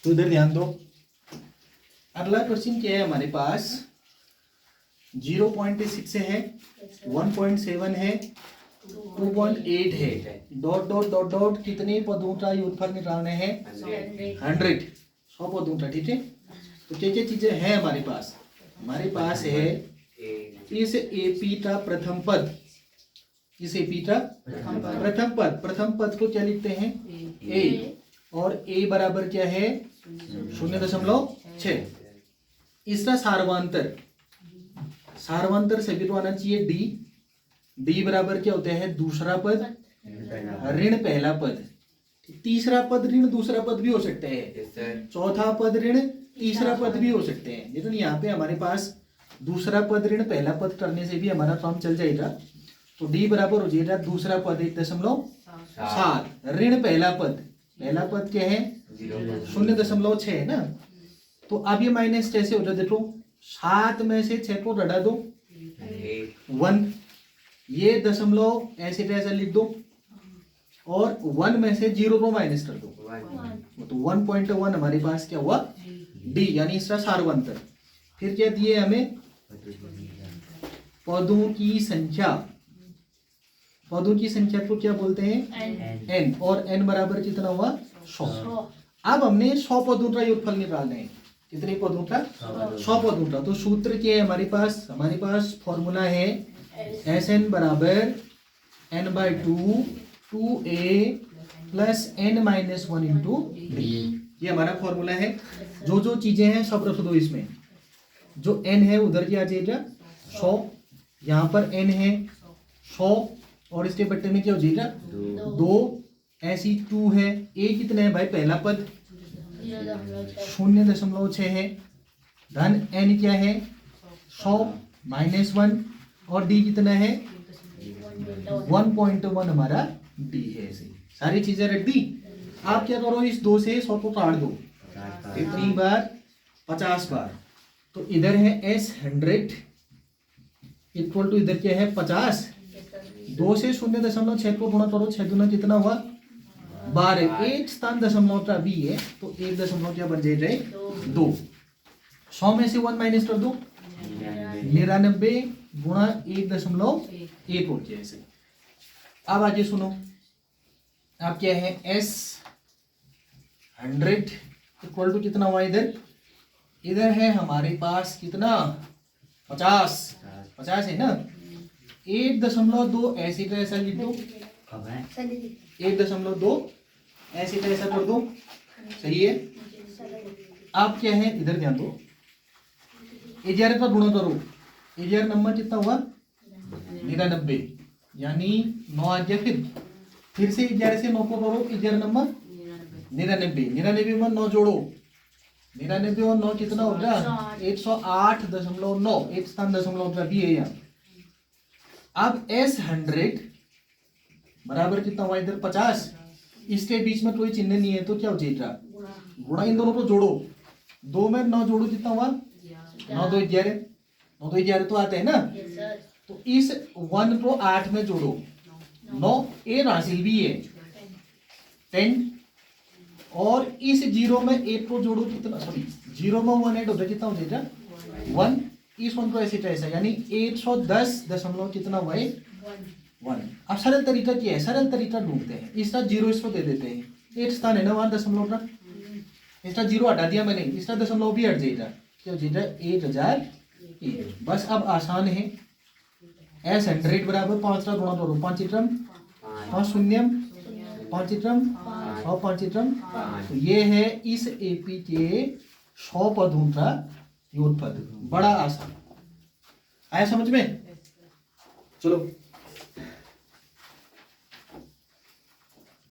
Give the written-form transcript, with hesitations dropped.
तो इधर ध्यान दो, अगला क्वेश्चन क्या है हमारे पास, 0.6 है, 1.7 है, 2.8 है, डॉट डॉट डॉट डॉट कितने पदों का योगफल निकालने हैं? 100, 100 पदों का। ठीक है, तो क्या क्या चीजें हैं हमारे पास? हमारे पास है इस एपी का प्रथम पद, इस एपी का प्रथम पद को क्या लिखते हैं? ए, और ए बराबर क्या है? 0.6। इसका सार्वांतर, सार्वांतर सभी को आना चाहिए डी। डी बराबर क्या होता है? दूसरा पद ऋण पहला पद, तीसरा पद ऋण दूसरा पद भी हो सकते हैं, चौथा पद ऋण तीसरा पद भी हो सकते हैं। लेकिन यहाँ पे हमारे पास दूसरा पद ऋण पहला पद करने से भी हमारा काम चल जाएगा। तो डी बराबर हो जाएगा दूसरा पद 1.7, ऋण पहला पद, पहला पद क्या है? 0.6 है ना। तो अब ये माइनस कैसे हो जाए? देखो 7 में से 6 को घटा दो, 1, ये दशमलव ऐसे ऐसा लिख दो, और 1 में से 0 को माइनस कर दो, तो 1.1 हमारे पास क्या हुआ? डी, यानी इसका सार्वंतर। फिर क्या दिए हमें? पदों की संख्या, पदों की संख्या को क्या बोलते हैं? एन, और एन बराबर कितना हुआ? 100। अब हमने 100 पदों का योगफल निकालना है। कितने पदों का? 100 पदों का। तो सूत्र क्या है हमारे पास? हमारे पास फॉर्मूला है एस एन बराबर n/2 2a plus n-1 into D. ये हमारा फॉर्मूला है। जो जो चीजें हैं सब रख दो इसमें। जो n है उधर क्या आ जाएगा? 100, यहाँ पर n है 100, और इसके बट्टे में क्या हो जाएगा? 2, ऐसी 2 है। a कितना है भाई? पहला पद 0.6 है, धन n क्या है? 100 माइनस 1, और d कितना है? 1.1 हमारा d है। ऐसे सारी चीजें रख दी। आप क्या करो, इस 2 से 100 को काट दो, कितनी बार? 50 बार। तो इधर है S100 इक्वल टू इधर क्या है? 50। 2 से 0.6 को गुणा करो, 6 दूना कितना हुआ? 12। एक स्थान दशमलव का भी है, तो एक दशमलव क्या बन जाए? 2। 100 में से 1 माइनस कर दो, 99 गुणा 1.1 हो गया ऐसे। अब आगे सुनो, अब क्या है? S100 इक्वल टू कितना हुआ? इधर इधर है हमारे पास कितना? 50 है ना। 1.2 ऐसे का ऐसा लिख दो, 1.2 ऐसे का ऐसा कर दो, सही है। अब क्या है? इधर ध्यान दो, 11 का गुणा करो, 11 नंबर कितना हुआ? 99, यानी 9 आ गया। फिर से 11 से 9 को करो, 11 नंबर 99, 99 में 9 जोड़ो, 99 और 9 कितना होगा? 108.9, एक स्थान दशमलव का भी है यहाँ। अब S100 बराबर कितना हुआ? इधर 50, इसके बीच में कोई चिन्ह नहीं है, तो क्या हो जाएगा? गुणा। इन दोनों को जोड़ो, 2 में 9 जोड़ो, कितना हुआ? 9 2 11, 9 2 11 तो आता है ना। तो इस 1 को 8 में जोड़ो, 9, ए हासिल भी है 10, और इस 0 में 1 को जोड़ो, कितना? सॉरी, 0 में 1 ऐड होता है, कितना हो जाएगा? 1। इस 1 को ऐसे ऐसा, यानी 110 दशमलव कितना हुआ? 1। अब सरल तरीका क्या है? सरल तरीका ढूंढते हैं। इसका 0 इसको दे देते हैं, एक स्थान है ना वहां दशमलव का, इसका 0 हटा दिया मैंने, इसका दशमलव भी हट जाएगा, क्या हो जाएगा? 1001। बस अब आसान है। S100 बराबर 5 का गुणा करो, 5 इटरम 5 शून्यम 5 इटरम और 5 इटरम। तो ये है इस एपी के 100 पदों का योगफल। बड़ा आसान, आया समझ में? चलो